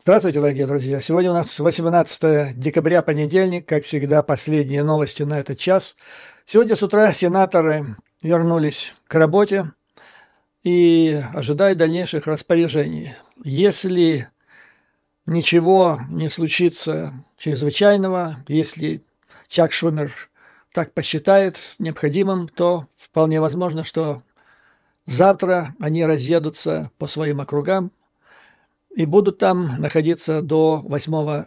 Здравствуйте, дорогие друзья! Сегодня у нас 18 декабря, понедельник, как всегда, последние новости на этот час. Сегодня с утра сенаторы вернулись к работе и ожидают дальнейших распоряжений. Если ничего не случится чрезвычайного, если Чак Шумер так посчитает необходимым, то вполне возможно, что завтра они разъедутся по своим округам и будут там находиться до 8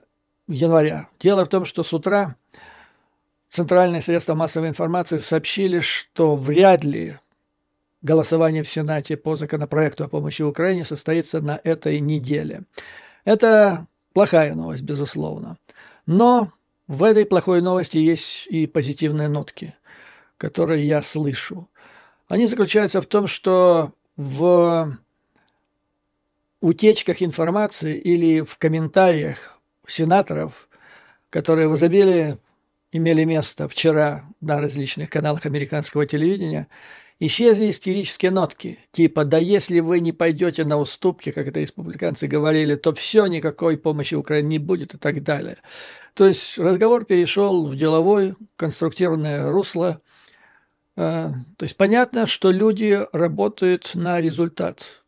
января. Дело в том, что с утра центральные средства массовой информации сообщили, что вряд ли голосование в Сенате по законопроекту о помощи Украине состоится на этой неделе. Это плохая новость, безусловно. Но в этой плохой новости есть и позитивные нотки, которые я слышу. Они заключаются в том, что в утечках информации или в комментариях сенаторов, которые в изобилии имели место вчера на различных каналах американского телевидения, исчезли истерические нотки, типа «да если вы не пойдете на уступки, как это республиканцы говорили, то все, никакой помощи Украине не будет» и так далее. То есть разговор перешел в деловое, конструктивное русло. То есть понятно, что люди работают на результат,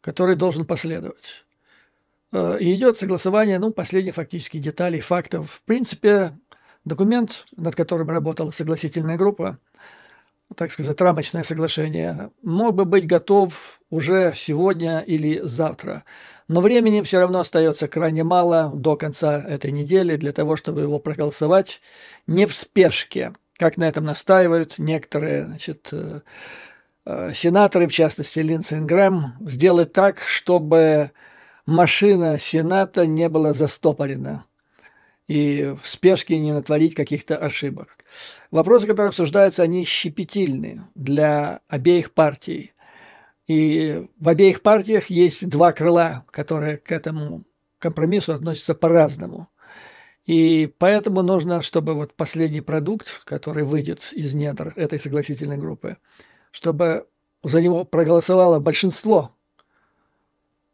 который должен последовать. И идет согласование, последних фактических деталей, фактов. В принципе, документ, над которым работала согласительная группа, так сказать, рамочное соглашение, мог бы быть готов уже сегодня или завтра. Но времени все равно остается крайне мало до конца этой недели для того, чтобы его проголосовать не в спешке, как на этом настаивают некоторые, сенаторы, в частности Линдси Грэм, сделать так, чтобы машина Сената не была застопорена и в спешке не натворить каких-то ошибок. Вопросы, которые обсуждаются, они щепетильны для обеих партий. И в обеих партиях есть два крыла, которые к этому компромиссу относятся по-разному. И поэтому нужно, чтобы последний продукт, который выйдет из недр этой согласительной группы, чтобы за него проголосовало большинство,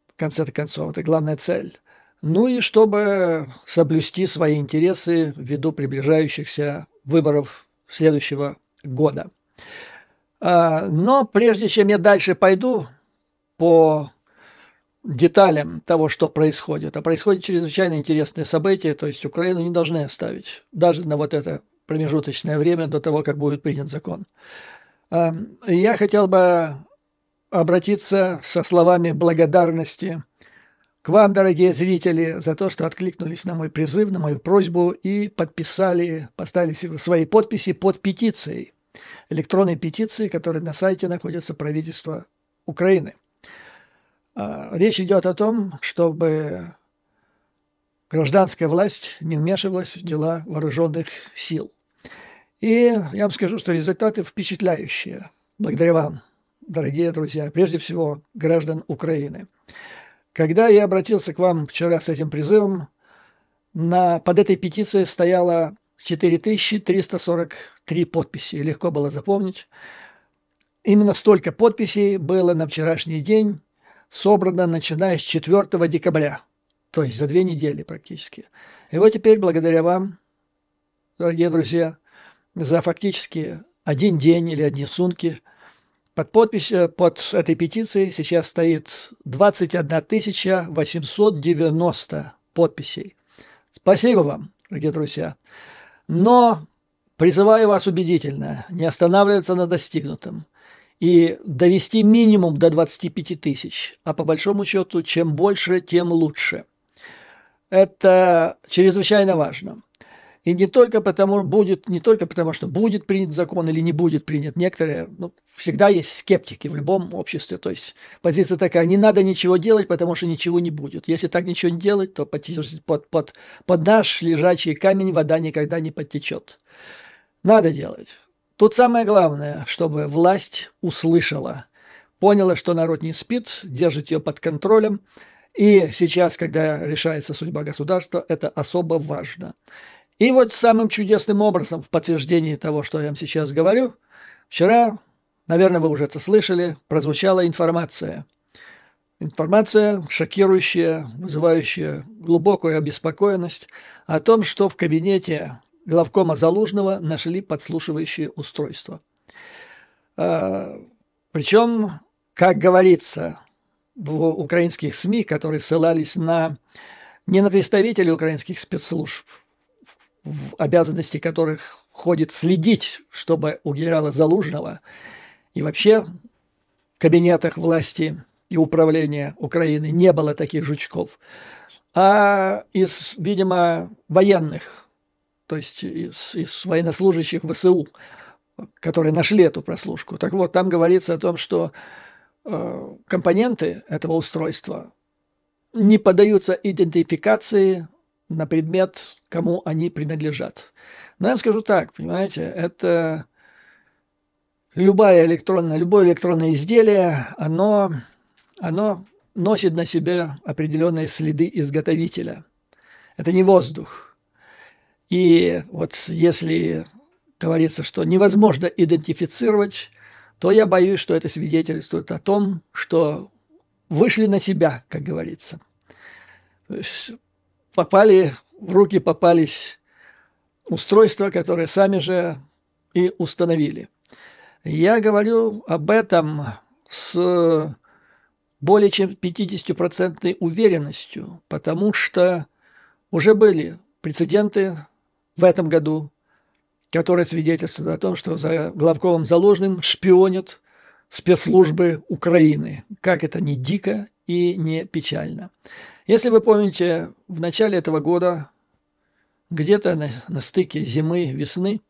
в конце-то концов, это главная цель. И чтобы соблюсти свои интересы ввиду приближающихся выборов следующего года. Но прежде чем я дальше пойду по деталям того, что происходит, а происходит чрезвычайно интересные события, то есть Украину не должны оставить даже на это промежуточное время до того, как будет принят закон. Я хотел бы обратиться со словами благодарности к вам, дорогие зрители, за то, что откликнулись на мой призыв, на мою просьбу и поставили свои подписи под петицией, электронной петицией, которая на сайте находится правительства Украины. Речь идет о том, чтобы гражданская власть не вмешивалась в дела вооруженных сил. И я вам скажу, что результаты впечатляющие. Благодаря вам, дорогие друзья, прежде всего граждан Украины. Когда я обратился к вам вчера с этим призывом, под этой петицией стояло 4343 подписи. Легко было запомнить. Именно столько подписей было на вчерашний день собрано, начиная с 4 декабря, то есть за 2 недели практически. И вот теперь, благодаря вам, дорогие друзья, за фактически один день или одни сутки под этой петицией сейчас стоит 21 890 подписей. Спасибо вам, дорогие друзья. Но призываю вас убедительно не останавливаться на достигнутом и довести минимум до 25 тысяч, а по большому счету, чем больше, тем лучше. Это чрезвычайно важно. И не только потому, что будет принят закон или не будет принят. Некоторые, всегда есть скептики в любом обществе. То есть позиция такая: не надо ничего делать, потому что ничего не будет. Если так ничего не делать, то под наш лежачий камень вода никогда не подтечет. Надо делать. Тут самое главное, чтобы власть услышала, поняла, что народ не спит, держит ее под контролем. И сейчас, когда решается судьба государства, это особо важно. И вот самым чудесным образом, в подтверждении того, что я вам сейчас говорю, вчера, наверное, вы уже это слышали, прозвучала информация Информация шокирующая, вызывающая глубокую обеспокоенность о том, что в кабинете главкома Залужного нашли подслушивающее устройство. Причем, как говорится в украинских СМИ, которые ссылались не на представителей украинских спецслужб, в обязанности которых входит следить, чтобы у генерала Залужного и вообще в кабинетах власти и управления Украины не было таких жучков, а из, видимо, военных, то есть из военнослужащих ВСУ, которые нашли эту прослушку. Так вот, там говорится о том, что компоненты этого устройства не поддаются идентификации на предмет, кому они принадлежат. Но я вам скажу так, понимаете, это любое электронное изделие, оно носит на себе определенные следы изготовителя. Это не воздух. И вот если говорится, что невозможно идентифицировать, то я боюсь, что это свидетельствует о том, что вышли на себя, как говорится. То есть в руки попались устройства, которые сами же и установили. Я говорю об этом с более чем 50% уверенностью, потому что уже были прецеденты в этом году, которые свидетельствуют о том, что за главкомом Залужным шпионят спецслужбы Украины. Как это не дико и не печально. Если вы помните, в начале этого года, где-то на стыке зимы, весны,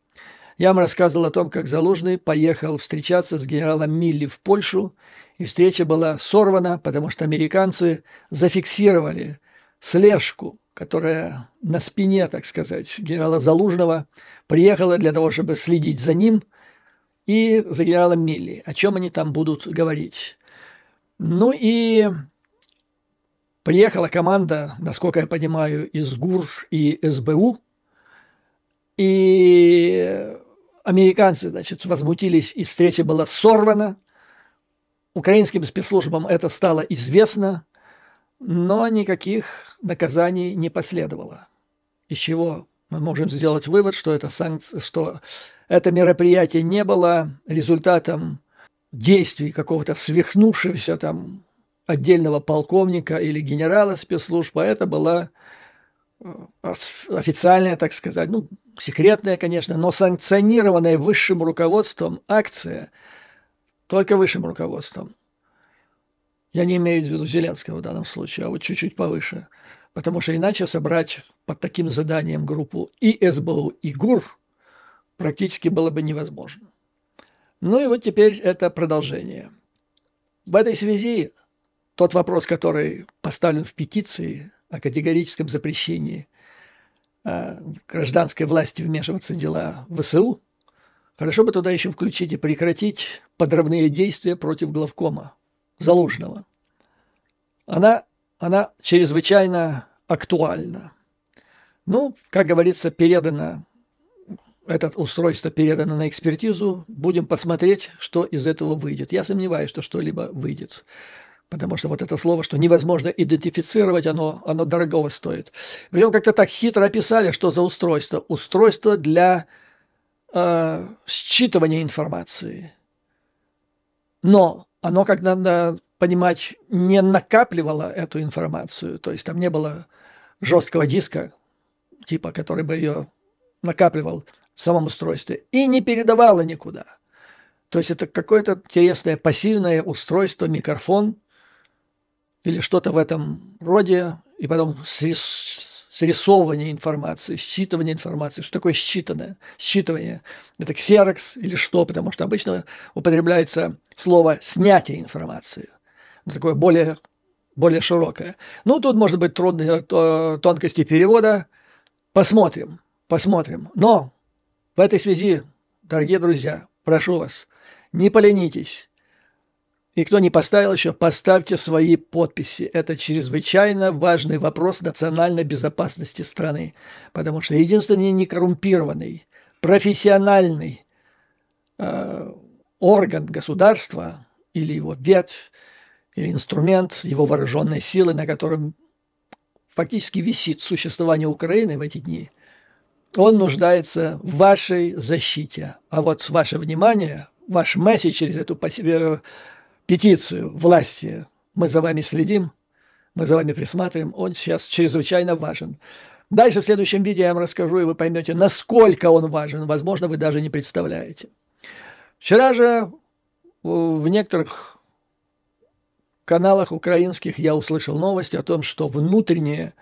я вам рассказывал о том, как Залужный поехал встречаться с генералом Милли в Польшу, и встреча была сорвана, потому что американцы зафиксировали слежку, которая на спине, так сказать, генерала Залужного приехала для того, чтобы следить за ним и за генералом Милли. О чем они там будут говорить? Ну и приехала команда, насколько я понимаю, из ГУР и СБУ, и американцы, значит, возмутились, и встреча была сорвана. Украинским спецслужбам это стало известно, но никаких наказаний не последовало. Из чего мы можем сделать вывод, что это мероприятие не было результатом действий какого-то свихнувшегося там отдельного полковника или генерала спецслужб, а это была официальная, так сказать, секретная, конечно, но санкционированная высшим руководством акция, только высшим руководством. Я не имею в виду Зеленского в данном случае, а вот чуть-чуть повыше. Потому что иначе собрать под таким заданием группу и СБУ, и ГУР практически было бы невозможно. Ну и вот теперь это продолжение. В этой связи тот вопрос, который поставлен в петиции о категорическом запрещении гражданской власти вмешиваться в дела ВСУ, хорошо бы туда еще включить и прекратить подрывные действия против главкома Залужного. Она чрезвычайно актуальна. Как говорится, это устройство передано на экспертизу. Будем посмотреть, что из этого выйдет. Я сомневаюсь, что что-либо выйдет. Потому что вот это слово, что невозможно идентифицировать, оно дорогого стоит. Причем как-то так хитро описали, что за устройство. Устройство для считывания информации. Но оно, как надо понимать, не накапливало эту информацию. То есть там не было жесткого диска, типа, который бы ее накапливал в самом устройстве. И не передавало никуда. То есть это какое-то интересное пассивное устройство, микрофон, или что-то в этом роде, и потом срисовывание информации, считывание информации. Что такое считывание? Это ксерокс или что? Потому что обычно употребляется слово «снятие информации». Такое более широкое. Тут может быть трудные тонкости перевода. Посмотрим. Но в этой связи, дорогие друзья, прошу вас, не поленитесь. И кто не поставил еще, поставьте свои подписи. Это чрезвычайно важный вопрос национальной безопасности страны. Потому что единственный некоррумпированный, профессиональный орган государства или его ветвь, или инструмент его вооруженной силы, на котором фактически висит существование Украины в эти дни, он нуждается в вашей защите. А вот ваше внимание, ваш месседж через эту петицию власти «Мы за вами следим», мы за вами присматриваем, он сейчас чрезвычайно важен. Дальше в следующем видео я вам расскажу, и вы поймете, насколько он важен. Возможно, вы даже не представляете. Вчера же в некоторых каналах украинских я услышал новость о том, что внутренняя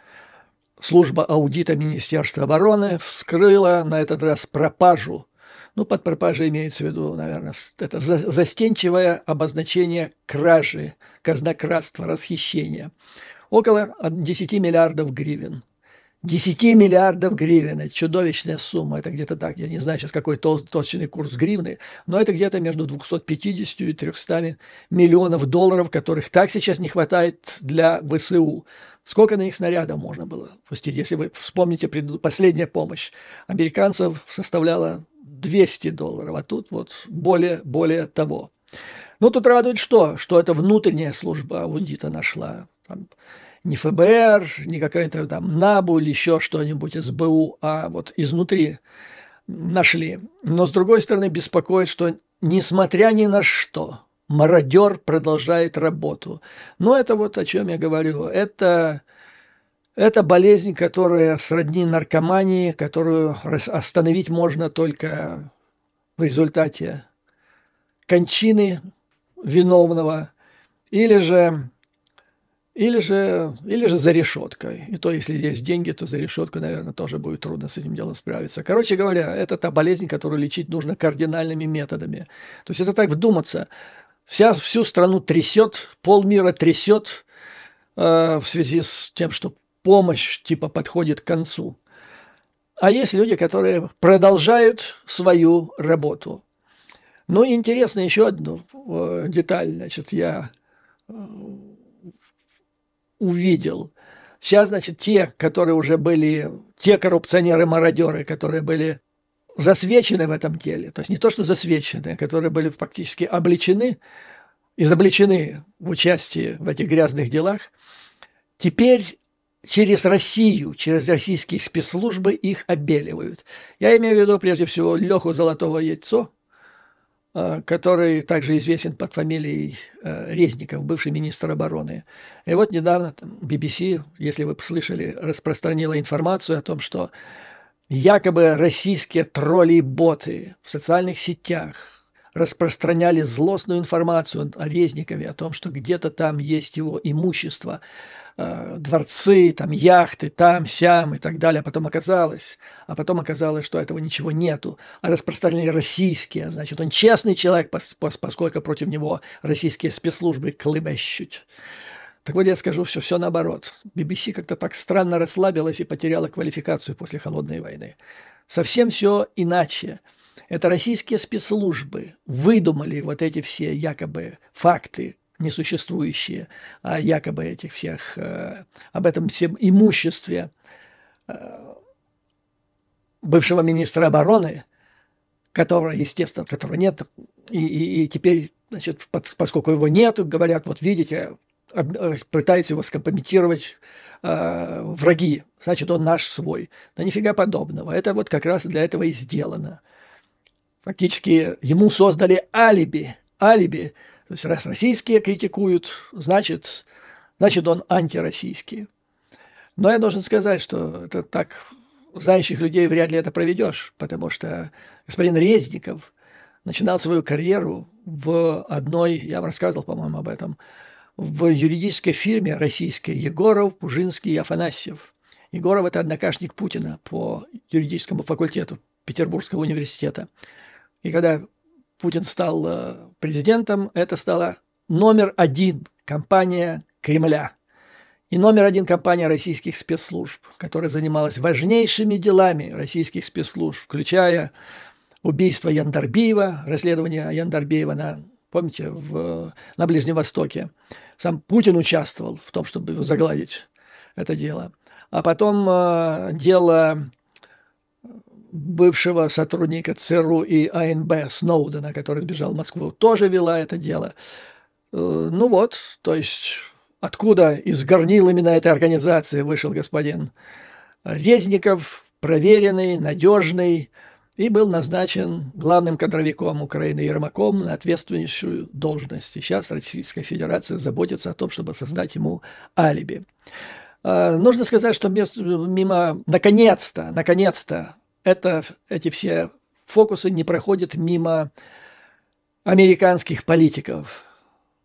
служба аудита Министерства обороны вскрыла на этот раз пропажу. Ну, под пропажей имеется в виду, наверное, это застенчивое обозначение кражи, казнократства, расхищения. Около 10 миллиардов гривен. 10 миллиардов гривен – это чудовищная сумма. Это где-то так, я не знаю сейчас, какой точный курс гривны, но это где-то между 250 и 300 миллионов долларов, которых так сейчас не хватает для ВСУ. Сколько на них снарядов можно было пустить? Если вы вспомните, последняя помощь американцев составляла $200, а тут вот более того. Но тут радует что? Что это внутренняя служба аудита нашла. Там не ФБР, не какая-то там НАБУ или еще что-нибудь, СБУ, а вот изнутри нашли. Но, с другой стороны, беспокоит, что несмотря ни на что, мародер продолжает работу. Но это вот о чем я говорю. Это болезнь, которая сродни наркомании, которую остановить можно только в результате кончины виновного или же за решеткой. И то, если есть деньги, то за решетку, наверное, тоже будет трудно с этим делом справиться. Короче говоря, это та болезнь, которую лечить нужно кардинальными методами. То есть это так вдуматься. Всю страну трясет, полмира трясет в связи с тем, что помощь типа подходит к концу. А есть люди, которые продолжают свою работу. Ну и интересно еще одну деталь. Значит, я увидел. Сейчас, значит, те, которые уже были, те коррупционеры-мародеры, которые были засвечены в этом деле, то есть не то, что засвечены, а которые были фактически изобличены в участии в этих грязных делах, теперь через Россию, через российские спецслужбы их обеливают. Я имею в виду прежде всего Леху Золотого Яйцо, который также известен под фамилией Резников, бывший министр обороны. И вот недавно BBC, если вы слышали, распространила информацию о том, что якобы российские тролли и боты в социальных сетях распространяли злостную информацию о Резникове, о том, что где-то там есть его имущество, дворцы, там яхты, там, сям и так далее. А потом оказалось, что этого ничего нету. А распространили российские. Значит, он честный человек, поскольку против него российские спецслужбы клыбещут. Так вот я скажу все наоборот. BBC как-то так странно расслабилась и потеряла квалификацию после Холодной войны. Совсем все иначе. Это российские спецслужбы выдумали вот эти все якобы факты, несуществующие, о якобы этих всех, об этом всем имуществе бывшего министра обороны, которого, естественно, которого нет, и теперь, значит, поскольку его нет, говорят, вот видите, пытаются его скомпрометировать враги, значит, он наш свой. Да нифига подобного. Это вот как раз для этого и сделано. Фактически ему создали алиби. То есть раз российские критикуют, значит он антироссийский. Но я должен сказать, что это так, знающих людей вряд ли это проведешь, потому что господин Резников начинал свою карьеру в одной, я вам рассказывал, по-моему, об этом, в юридической фирме российской Егоров, Пужинский и Афанасьев. Егоров – это однокашник Путина по юридическому факультету Петербургского университета. И когда Путин стал президентом, это стала номер один компания Кремля и номер один компания российских спецслужб, которая занималась важнейшими делами российских спецслужб, включая убийство Яндарбиева, расследование Яндарбиева помните, на Ближнем Востоке. Сам Путин участвовал в том, чтобы загладить это дело. А потом дело бывшего сотрудника ЦРУ и АНБ Сноудена, который сбежал в Москву, тоже вела это дело. Ну вот, то есть откуда из горнил именно этой организации вышел господин Резников, проверенный, надежный, и был назначен главным кадровиком Украины Ермаком на ответственнейшую должность. И сейчас Российская Федерация заботится о том, чтобы создать ему алиби. Нужно сказать, что мимо, наконец-то, эти все фокусы не проходят мимо американских политиков.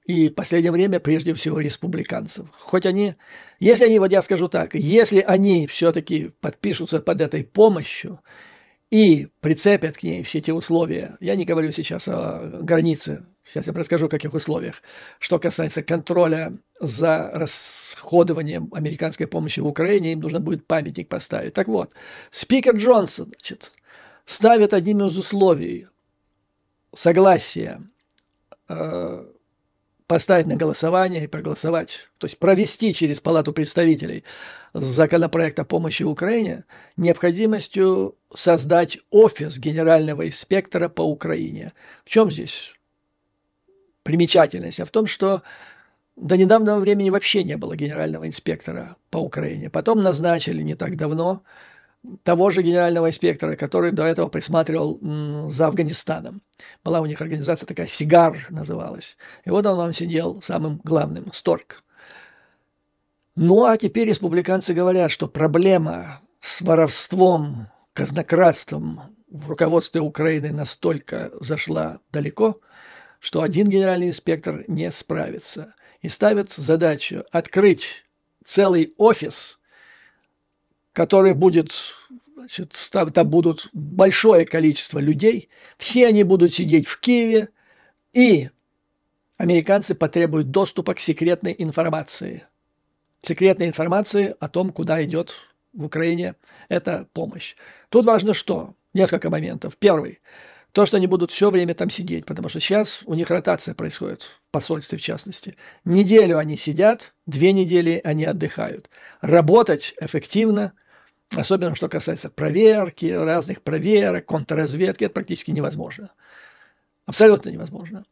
И в последнее время, прежде всего, республиканцев. Хоть они, если они, вот я скажу так, если они все-таки подпишутся под этой помощью и прицепят к ней все те условия, я не говорю сейчас о границе, сейчас я расскажу, о каких условиях, что касается контроля за расходованием американской помощи в Украине, им нужно будет памятник поставить. Так вот, спикер Джонсон, значит, ставит одним из условий согласия поставить на голосование и проголосовать, то есть провести через Палату представителей законопроект о помощи Украине, необходимостью создать офис генерального инспектора по Украине. В чем здесь примечательность? А в том, что до недавнего времени вообще не было генерального инспектора по Украине. Потом назначили не так давно того же генерального инспектора, который до этого присматривал за Афганистаном. Была у них организация такая, «Сигар» называлась. И вот он сидел самым главным, Сторк. Ну, а теперь республиканцы говорят, что проблема с воровством, казнократством в руководстве Украины настолько зашла далеко, что один генеральный инспектор не справится. И ставят задачу открыть целый офис, который будет, значит, там будут большое количество людей, все они будут сидеть в Киеве, и американцы потребуют доступа к секретной информации о том, куда идет в Украине эта помощь. Тут важно что? Несколько моментов. Первый. То, что они будут все время там сидеть, потому что сейчас у них ротация происходит, в посольстве в частности. Неделю они сидят, 2 недели они отдыхают. Работать эффективно, особенно что касается проверки, разных проверок, контрразведки, это практически невозможно. Абсолютно невозможно.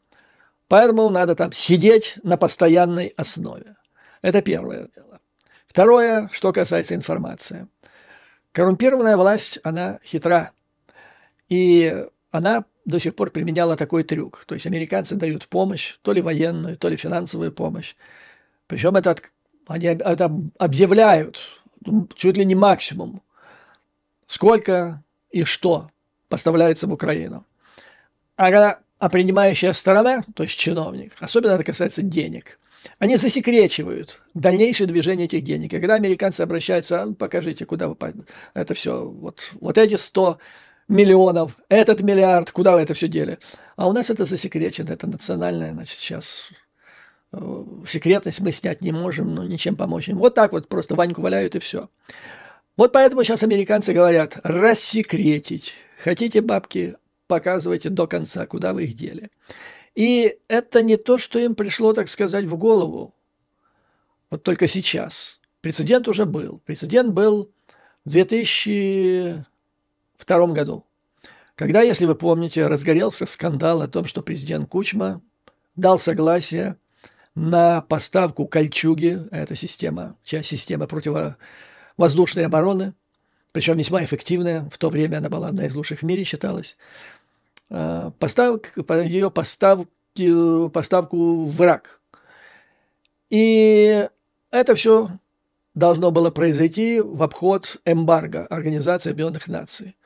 Поэтому надо там сидеть на постоянной основе. Это первое дело. Второе, что касается информации. Коррумпированная власть, она хитра. И она до сих пор применяла такой трюк. То есть американцы дают помощь, то ли военную, то ли финансовую помощь. Причем они это объявляют чуть ли не максимум, сколько и что поставляется в Украину. А принимающая сторона, то есть чиновник, особенно это касается денег, они засекречивают дальнейшее движение этих денег. И когда американцы обращаются, покажите, куда вы... Это все, вот эти 100 миллионов, этот миллиард, куда вы это все дели? А у нас это засекречено, это национальное, значит, сейчас секретность мы снять не можем, но ничем помочь им. Вот так вот просто Ваньку валяют и все. Вот поэтому сейчас американцы говорят, рассекретить. Хотите бабки, показывайте до конца, куда вы их дели. И это не то, что им пришло, так сказать, в голову. Вот только сейчас. Прецедент уже был. Прецедент был в 2002 году, когда, если вы помните, разгорелся скандал о том, что президент Кучма дал согласие на поставку кольчуги, это система, часть системы противовоздушной обороны, причем весьма эффективная, в то время она была одна из лучших в мире, считалась, ее поставку в Ирак. И это все должно было произойти в обход эмбарго Организации Объединенных Наций.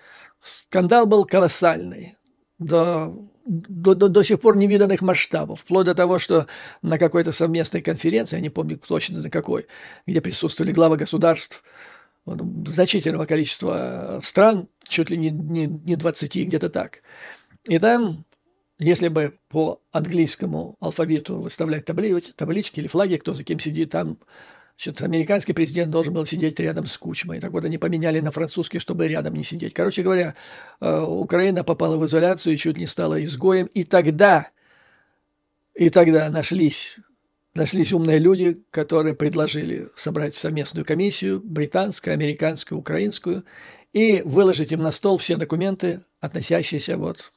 Скандал был колоссальный, до сих пор невиданных масштабов, вплоть до того, что на какой-то совместной конференции, я не помню точно на какой, где присутствовали главы государств значительного количества стран, чуть ли не 20, где-то так. И там, если бы по английскому алфавиту выставлять таблички или флаги, кто за кем сидит, там американский президент должен был сидеть рядом с Кучмой. Так вот, они поменяли на французский, чтобы рядом не сидеть. Короче говоря, Украина попала в изоляцию и чуть не стала изгоем. И тогда нашлись умные люди, которые предложили собрать совместную комиссию, британскую, американскую, украинскую, и выложить им на стол все документы, относящиеся вот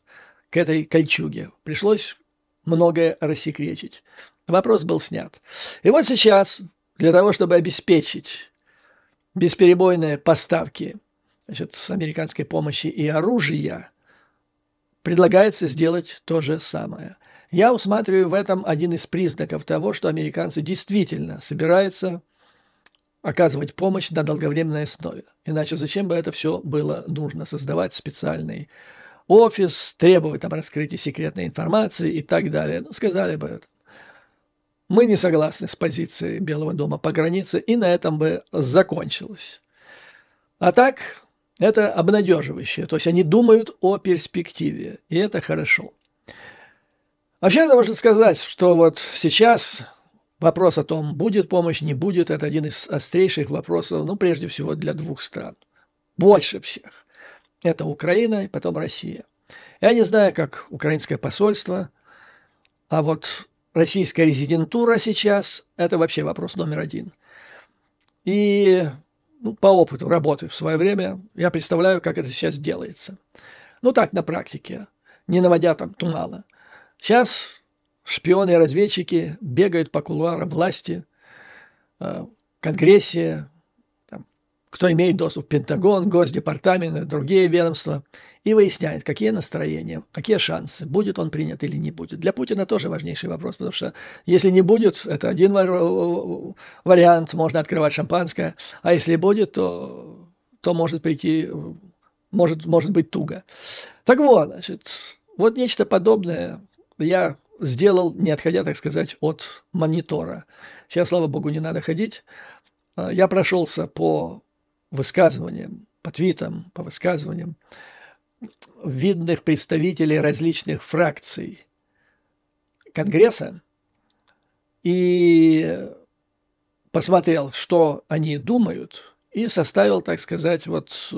к этой кольчуге. Пришлось многое рассекретить. Вопрос был снят. И вот сейчас, для того, чтобы обеспечить бесперебойные поставки, значит, американской помощи и оружия, предлагается сделать то же самое. Я усматриваю в этом один из признаков того, что американцы действительно собираются оказывать помощь на долговременной основе. Иначе зачем бы это все было нужно? Создавать специальный офис, требовать там раскрытия секретной информации и так далее. Ну, сказали бы это. Мы не согласны с позицией Белого дома по границе, и на этом бы закончилось. А так, это обнадеживающе. То есть они думают о перспективе, и это хорошо. Вообще, нужно сказать, что вот сейчас вопрос о том, будет помощь, не будет, это один из острейших вопросов, ну, прежде всего, для двух стран. Больше всех. Это Украина и потом Россия. Я не знаю, как украинское посольство, а вот российская резидентура сейчас – это вообще вопрос номер один. И по опыту работы в свое время я представляю, как это сейчас делается. Ну, так, на практике, не наводя там тумана. Сейчас шпионы и разведчики бегают по кулуарам власти, Конгрессе, там, кто имеет доступ в Пентагон, Госдепартамент, другие ведомства, и выясняет, какие настроения, какие шансы, будет он принят или не будет. Для Путина тоже важнейший вопрос, потому что если не будет, это один вариант, можно открывать шампанское, а если будет, то может прийти, может быть туго. Так вот, значит, вот нечто подобное я сделал, не отходя, так сказать, от монитора. Сейчас, слава богу, не надо ходить. Я прошелся по высказываниям, по твитам, по высказываниям видных представителей различных фракций Конгресса и посмотрел, что они думают, и составил, так сказать, вот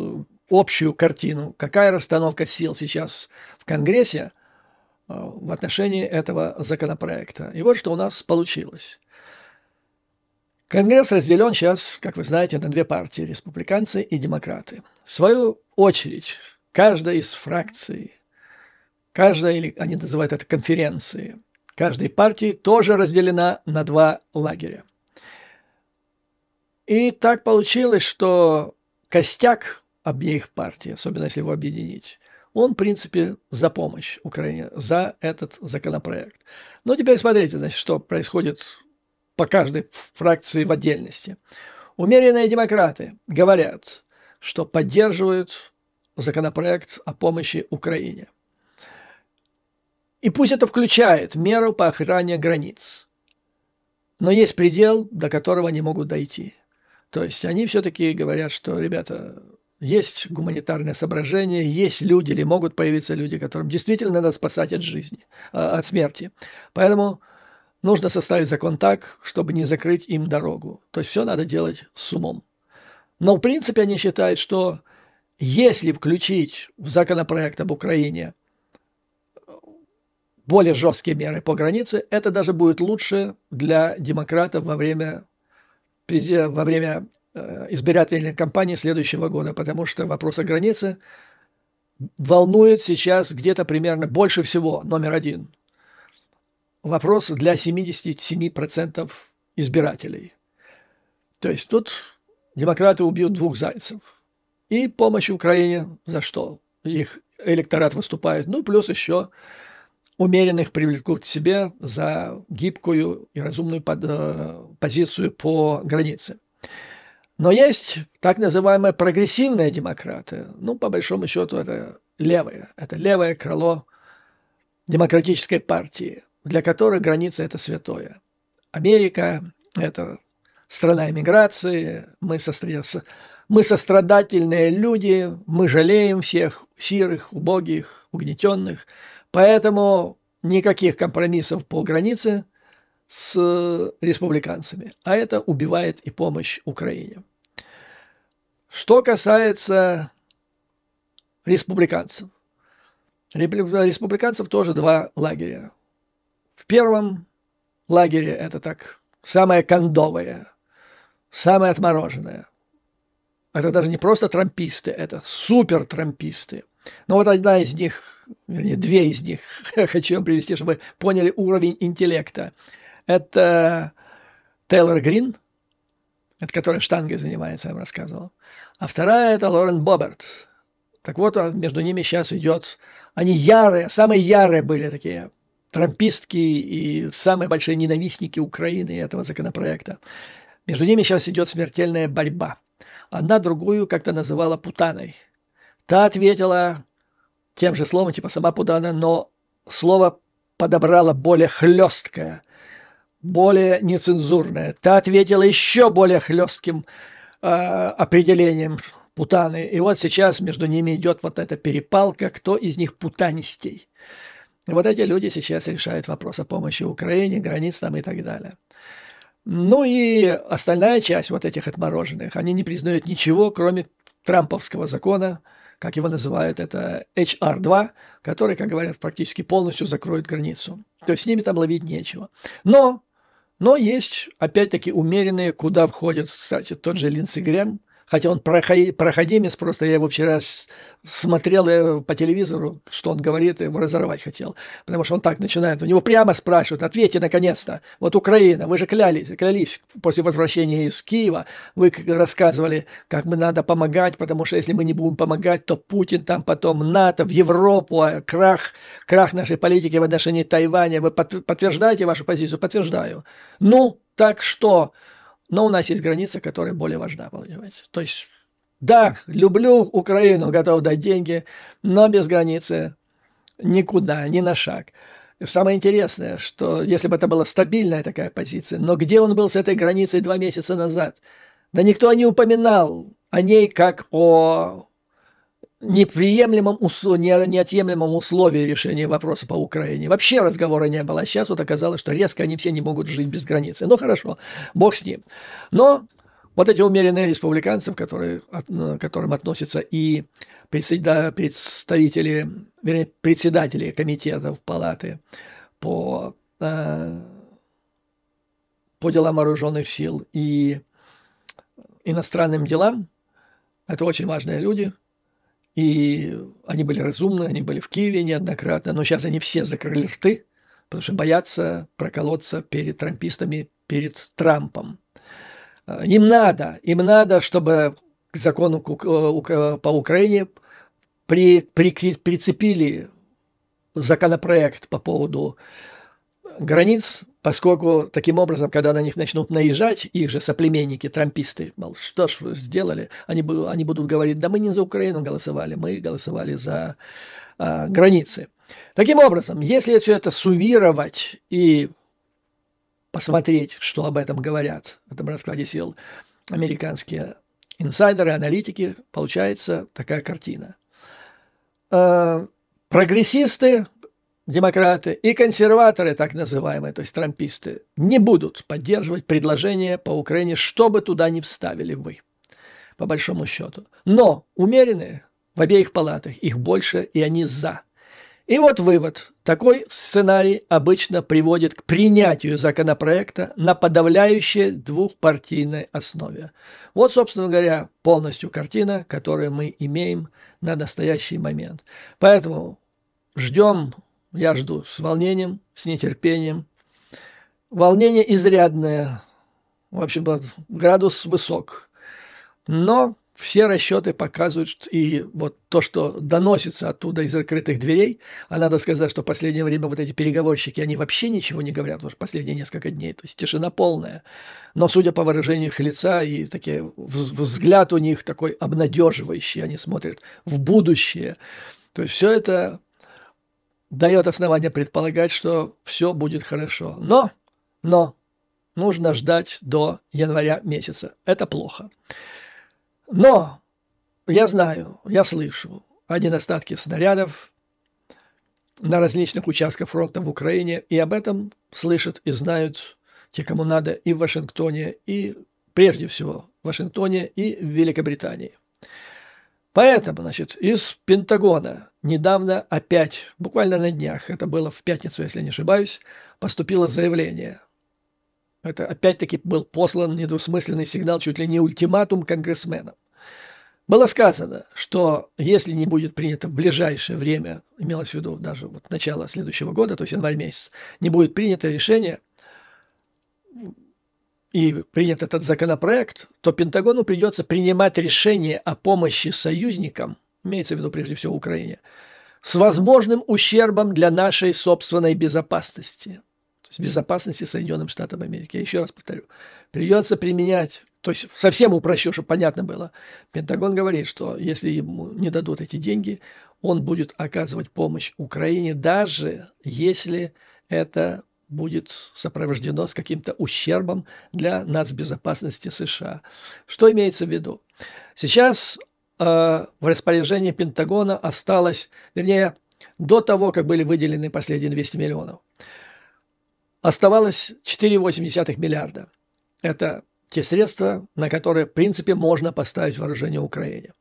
общую картину, какая расстановка сил сейчас в Конгрессе в отношении этого законопроекта. И вот что у нас получилось. Конгресс разделен сейчас, как вы знаете, на две партии – республиканцы и демократы. В свою очередь, каждая из фракций, каждая, или они называют это конференцией, каждой партии тоже разделена на два лагеря. И так получилось, что костяк обеих партий, особенно если его объединить, он, в принципе, за помощь Украине, за этот законопроект. Но теперь смотрите, значит, что происходит по каждой фракции в отдельности. Умеренные демократы говорят, что поддерживают законопроект о помощи Украине. И пусть это включает меру по охране границ. Но есть предел, до которого они могут дойти. То есть они все-таки говорят, что, ребята, есть гуманитарное соображение, есть люди или могут появиться люди, которым действительно надо спасать от жизни, от смерти. Поэтому нужно составить закон так, чтобы не закрыть им дорогу. То есть все надо делать с умом. Но в принципе они считают, что если включить в законопроект об Украине более жесткие меры по границе, это даже будет лучше для демократов во время избирательной кампании следующего года, потому что вопрос о границе волнует сейчас где-то примерно больше всего, номер один. Вопрос для 77% избирателей. То есть тут демократы убьют двух зайцев. И помощь Украине за что? Их электорат выступает. Ну, плюс еще умеренных привлекут к себе за гибкую и разумную позицию по границе. Но есть так называемые прогрессивные демократы. Ну, по большому счету, это левое крыло демократической партии, для которой граница – это святое. Америка – это страна эмиграции, мы сострадательные люди, мы жалеем всех сирых, убогих, угнетенных, поэтому никаких компромиссов по границе с республиканцами, а это убивает и помощь Украине. Что касается республиканцев. Республиканцев тоже два лагеря. В первом лагере это так самое кондовое, самое отмороженное. Это даже не просто трамписты, это супер-трамписты. Но вот одна из них, вернее, две из них, хочу вам привести, чтобы вы поняли уровень интеллекта. Это Тейлор Грин, это которая штангой занимается, я вам рассказывал. А вторая – это Лорен Боберт. Так вот, между ними сейчас идет... Они ярые, самые ярые были такие трампистки и самые большие ненавистники Украины и этого законопроекта. Между ними сейчас идет смертельная борьба. Одна другую как-то называла путаной. Та ответила тем же словом, типа сама путана, но слово подобрала более хлесткое, более нецензурное. Та ответила еще более хлестким определением путаны. И вот сейчас между ними идет вот эта перепалка, кто из них путанистей. И вот эти люди сейчас решают вопрос о помощи Украине, границ там и так далее. Ну и остальная часть вот этих отмороженных, они не признают ничего, кроме трамповского закона, как его называют, это HR2, который, как говорят, практически полностью закроет границу. То есть с ними там ловить нечего. Но есть, опять-таки, умеренные, куда входит, кстати, тот же Линдси Грэм, хотя он проходимец, просто я его вчера смотрел по телевизору, что он говорит, его разорвать хотел. Потому что он так начинает, у него прямо спрашивают, ответьте наконец-то, вот Украина, вы же клялись после возвращения из Киева, вы рассказывали, как мы надо помогать, потому что если мы не будем помогать, то Путин там потом НАТО, в Европу, крах нашей политики в отношении Тайваня. Вы подтверждаете вашу позицию? Подтверждаю. Ну, так что... Но у нас есть граница, которая более важна, понимаете. То есть, да, люблю Украину, готов дать деньги, но без границы никуда, ни на шаг. И самое интересное, что если бы это была стабильная такая позиция, но где он был с этой границей 2 месяца назад? Да никто не упоминал о ней как о неотъемлемом условии решения вопроса по Украине. Вообще разговора не было. А сейчас вот оказалось, что резко они все не могут жить без границы. Ну, хорошо, бог с ним. Но вот эти умеренные республиканцы, к которым относятся и председатели комитетов палаты по делам вооруженных сил и иностранным делам, это очень важные люди. И они были разумны, они были в Киеве неоднократно, но сейчас они все закрыли рты, потому что боятся проколоться перед трампистами, перед Трампом. Им надо, чтобы к закону по Украине прицепили законопроект по поводу границ, поскольку таким образом, когда на них начнут наезжать, их же соплеменники, трамписты, мол, что ж вы сделали, они будут говорить, да мы не за Украину голосовали, мы голосовали за границы. Таким образом, если все это суммировать и посмотреть, что об этом говорят, в этом раскладе сил американские инсайдеры, аналитики, получается такая картина. Прогрессисты, демократы и консерваторы, так называемые, то есть трамписты, не будут поддерживать предложение по Украине, что бы туда ни вставили вы, по большому счету. Но умеренные в обеих палатах, их больше, и они за. И вот вывод. Такой сценарий обычно приводит к принятию законопроекта на подавляющей двухпартийной основе. Вот, собственно говоря, полностью картина, которую мы имеем на настоящий момент. Поэтому я жду с волнением, с нетерпением. Волнение изрядное, в общем, градус высок. Но все расчеты показывают, и вот то, что доносится оттуда из закрытых дверей, а надо сказать, что в последнее время вот эти переговорщики, они вообще ничего не говорят, вот последние несколько дней, то есть тишина полная. Но судя по выражению их лица, и взгляд у них такой обнадеживающий, они смотрят в будущее. То есть все это дает основание предполагать, что все будет хорошо. Но нужно ждать до января месяца. Это плохо. Но я знаю, я слышу о недостатке снарядов на различных участках фронта в Украине, и об этом слышат и знают те, кому надо, и в Вашингтоне, и прежде всего в Вашингтоне и в Великобритании. Поэтому, из Пентагона недавно опять, буквально на днях, это было в пятницу, если не ошибаюсь, поступило заявление. Это опять-таки был послан недвусмысленный сигнал, чуть ли не ультиматум конгрессменам. Было сказано, что если не будет принято в ближайшее время, имелось в виду даже начало следующего года, то есть январь месяц, не будет принято решение и принят этот законопроект, то Пентагону придется принимать решение о помощи союзникам, имеется в виду прежде всего Украине, с возможным ущербом для нашей собственной безопасности, то есть безопасности Соединенных Штатов Америки. Я еще раз повторю, придется применять, то есть совсем упрощу, чтобы понятно было. Пентагон говорит, что если ему не дадут эти деньги, он будет оказывать помощь Украине, даже если это будет сопровождено с каким-то ущербом для нацбезопасности США. Что имеется в виду? Сейчас в распоряжении Пентагона осталось, вернее, до того, как были выделены последние 200 миллионов, оставалось 4,8 миллиарда. Это те средства, на которые, в принципе, можно поставить вооружение Украине.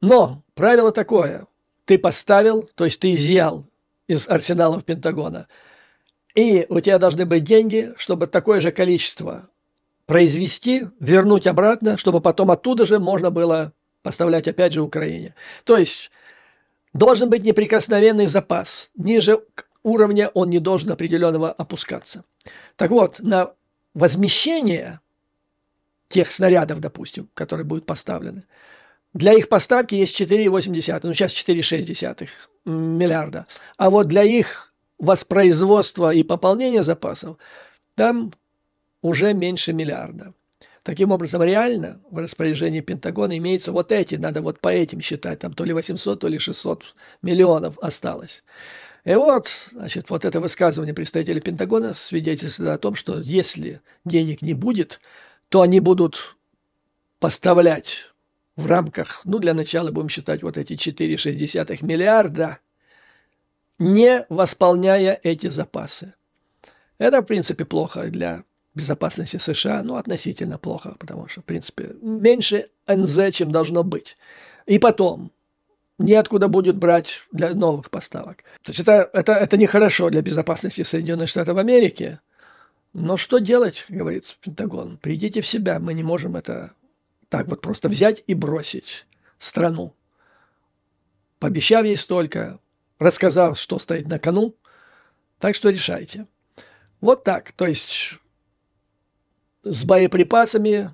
Но правило такое. Ты поставил, то есть ты изъял из арсеналов Пентагона, и у тебя должны быть деньги, чтобы такое же количество произвести, вернуть обратно, чтобы потом оттуда же можно было поставлять опять же Украине. То есть должен быть неприкосновенный запас. Ниже уровня он не должен определенного опускаться. Так вот, на возмещение тех снарядов, допустим, которые будут поставлены, для их поставки есть 4,8, ну сейчас 4,6 миллиарда. А вот для их воспроизводства и пополнения запасов там уже меньше миллиарда. Таким образом, реально в распоряжении Пентагона имеется вот эти, надо вот по этим считать, там то ли 800, то ли 600 миллионов осталось. И вот, значит, вот это высказывание представителей Пентагона свидетельствует о том, что если денег не будет, то они будут поставлять в рамках, ну, для начала будем считать вот эти 4,6 миллиарда, не восполняя эти запасы. Это, в принципе, плохо для безопасности США, ну, относительно плохо, потому что, в принципе, меньше НЗ, чем должно быть. И потом, неоткуда будет брать для новых поставок. То есть это нехорошо для безопасности Соединенных Штатов Америки, но что делать, говорит Пентагон, придите в себя, мы не можем это так вот просто взять и бросить страну. Пообещав ей столько, рассказав, что стоит на кону, так что решайте. Вот так, то есть с боеприпасами,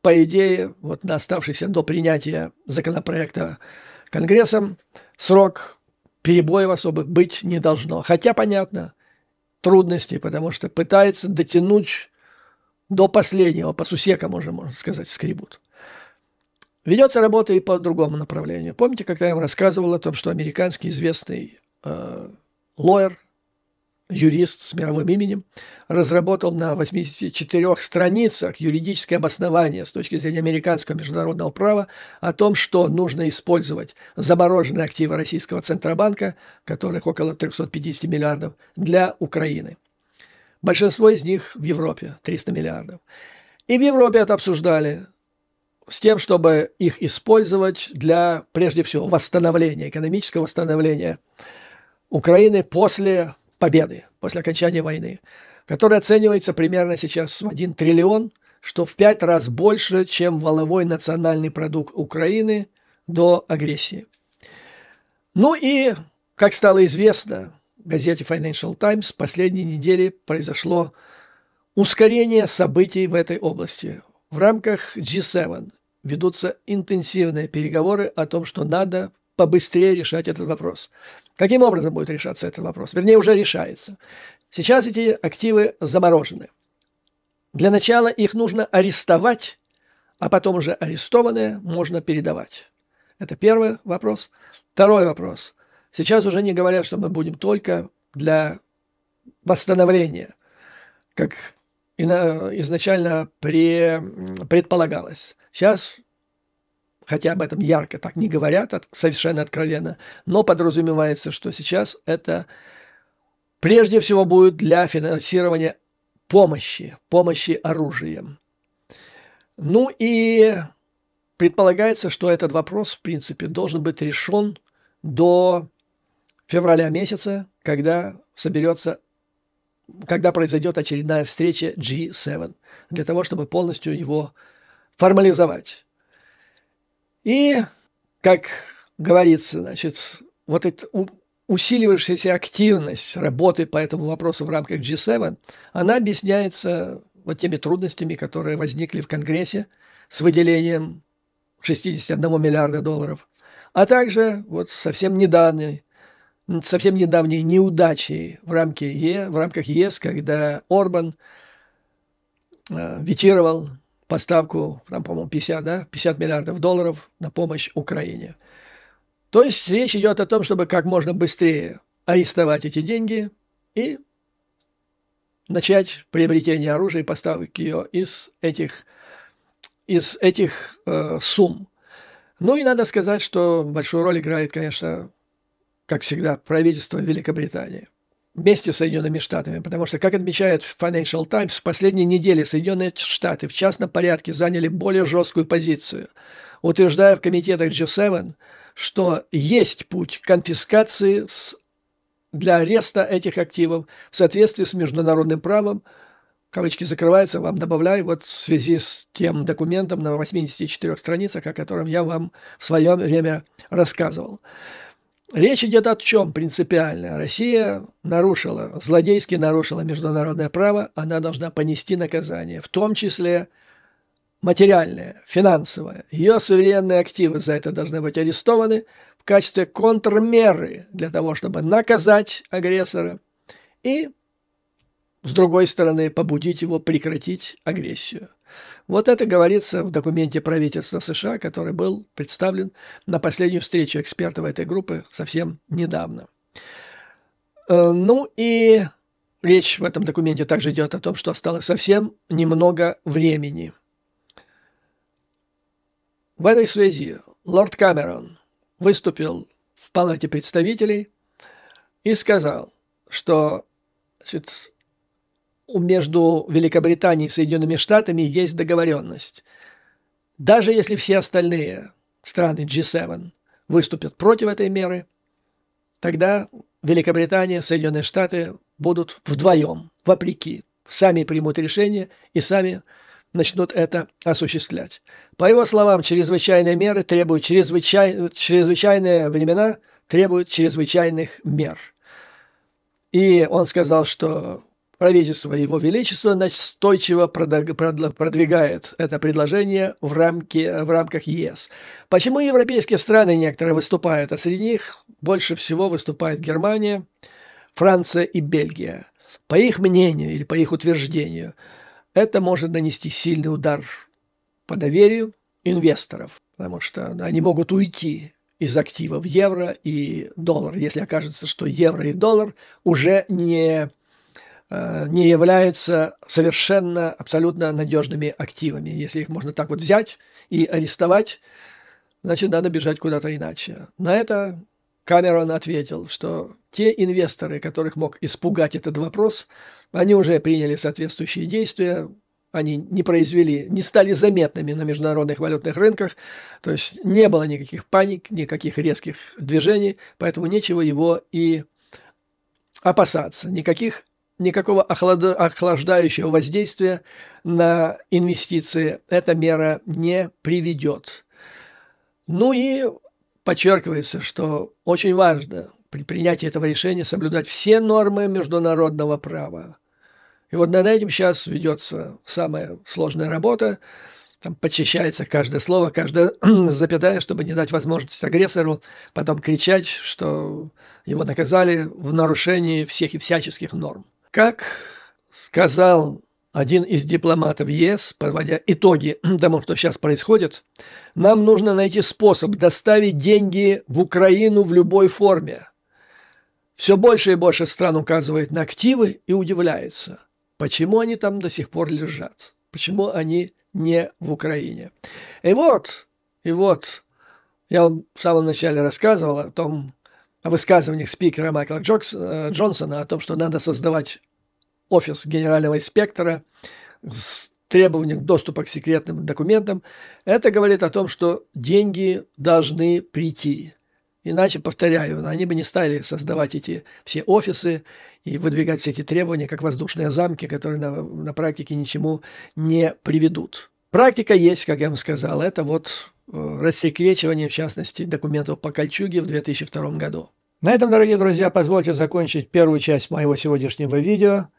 по идее, вот на оставшийся до принятия законопроекта Конгрессом срок перебоев особых быть не должно. Хотя, понятно, трудности, потому что пытается дотянуть до последнего, по сусекам уже, можно сказать, скребут. Ведется работа и по другому направлению. Помните, когда я вам рассказывал о том, что американский известный лоер, юрист с мировым именем, разработал на 84 страницах юридическое обоснование с точки зрения американского международного права о том, что нужно использовать замороженные активы российского Центробанка, которых около 350 миллиардов, для Украины. Большинство из них в Европе, 300 миллиардов. И в Европе это обсуждали с тем, чтобы их использовать для, прежде всего, восстановления, экономического восстановления Украины после победы, после окончания войны, которая оценивается примерно сейчас в 1 триллион, что в 5 раз больше, чем валовой национальный продукт Украины до агрессии. Ну и, как стало известно, в газете Financial Times в последние недели произошло ускорение событий в этой области. В рамках G7 ведутся интенсивные переговоры о том, что надо побыстрее решать этот вопрос. Каким образом будет решаться этот вопрос? Вернее, уже решается. Сейчас эти активы заморожены. Для начала их нужно арестовать, а потом уже арестованные можно передавать. Это первый вопрос. Второй вопрос. Сейчас уже не говорят, что мы будем только для восстановления, как изначально предполагалось. Сейчас, хотя об этом ярко так не говорят, совершенно откровенно, но подразумевается, что сейчас это прежде всего будет для финансирования помощи оружием. Ну и предполагается, что этот вопрос, в принципе, должен быть решен до февраля месяца, когда произойдет очередная встреча G7, для того, чтобы полностью его формализовать. И, как говорится, значит, вот эта усиливающаяся активность работы по этому вопросу в рамках G7, она объясняется вот теми трудностями, которые возникли в Конгрессе с выделением 61 миллиарда долларов, а также вот совсем недавней неудачей в рамках ЕС, когда Орбан ветировал поставку, там, по-моему, 50 миллиардов долларов на помощь Украине. То есть речь идет о том, чтобы как можно быстрее арестовать эти деньги и начать приобретение оружия и поставки ее из этих сумм. Ну и надо сказать, что большую роль играет, конечно, как всегда, правительство Великобритании вместе с Соединенными Штатами, потому что, как отмечает Financial Times, в последние недели Соединенные Штаты в частном порядке заняли более жесткую позицию, утверждая в комитетах G7, что есть путь конфискации для ареста этих активов в соответствии с международным правом. Кавычки закрываются, вам добавляю, вот в связи с тем документом на 84 страницах, о котором я вам в свое время рассказывал. Речь идет о чем принципиально? Россия злодейски нарушила международное право, она должна понести наказание, в том числе материальное, финансовое. Ее суверенные активы за это должны быть арестованы в качестве контрмеры для того, чтобы наказать агрессора и, с другой стороны, побудить его прекратить агрессию. Вот это говорится в документе правительства США, который был представлен на последнюю встречу экспертов этой группы совсем недавно. Ну и речь в этом документе также идет о том, что осталось совсем немного времени. В этой связи лорд Камерон выступил в Палате представителей и сказал, что между Великобританией и Соединенными Штатами есть договоренность. Даже если все остальные страны G7 выступят против этой меры, тогда Великобритания, Соединенные Штаты будут вдвоем, вопреки, сами примут решение и сами начнут это осуществлять. По его словам, чрезвычайные меры требуют чрезвычайные времена требуют чрезвычайных мер. И он сказал, что правительство Его Величества настойчиво продвигает это предложение в рамках ЕС. Почему европейские страны некоторые выступают, а среди них больше всего выступает Германия, Франция и Бельгия? По их мнению или по их утверждению, это может нанести сильный удар по доверию инвесторов, потому что они могут уйти из активов евро и доллар, если окажется, что евро и доллар уже не являются совершенно, абсолютно надежными активами. Если их можно так вот взять и арестовать, значит, надо бежать куда-то иначе. На это Камерон ответил, что те инвесторы, которых мог испугать этот вопрос, они уже приняли соответствующие действия, они не стали заметными на международных валютных рынках, то есть не было никаких паник, никаких резких движений, поэтому нечего его и опасаться, никакого охлаждающего воздействия на инвестиции эта мера не приведет. Ну и подчеркивается, что очень важно при принятии этого решения соблюдать все нормы международного права. И вот над этим сейчас ведется самая сложная работа. Там подчищается каждое слово, каждая запятая, чтобы не дать возможность агрессору потом кричать, что его наказали в нарушении всех и всяческих норм. Как сказал один из дипломатов ЕС, подводя итоги тому, что сейчас происходит, нам нужно найти способ доставить деньги в Украину в любой форме. Все больше и больше стран указывает на активы и удивляется, почему они там до сих пор лежат, почему они не в Украине. И вот, я вам в самом начале рассказывал о высказываниях спикера Майкла Джонсона о том, что надо создавать офис генерального инспектора с требованием доступа к секретным документам. Это говорит о том, что деньги должны прийти. Иначе, повторяю, они бы не стали создавать эти все офисы и выдвигать все эти требования, как воздушные замки, которые на практике ничему не приведут. Практика есть, как я вам сказал, это вот рассекречивание, в частности, документов по Кольчуге в 2002 году. На этом, дорогие друзья, позвольте закончить первую часть моего сегодняшнего видео.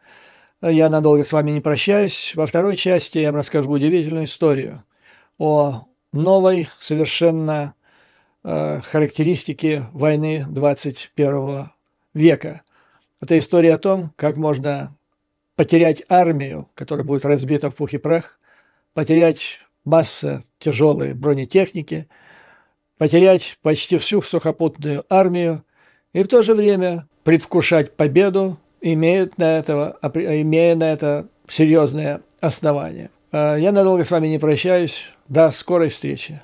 Я надолго с вами не прощаюсь. Во второй части я вам расскажу удивительную историю о новой совершенно характеристике войны 21 века. Это история о том, как можно потерять армию, которая будет разбита в пух и прах, потерять массу тяжелой бронетехники, потерять почти всю сухопутную армию и в то же время предвкушать победу, имея на это серьезное основание. Я надолго с вами не прощаюсь. До скорой встречи.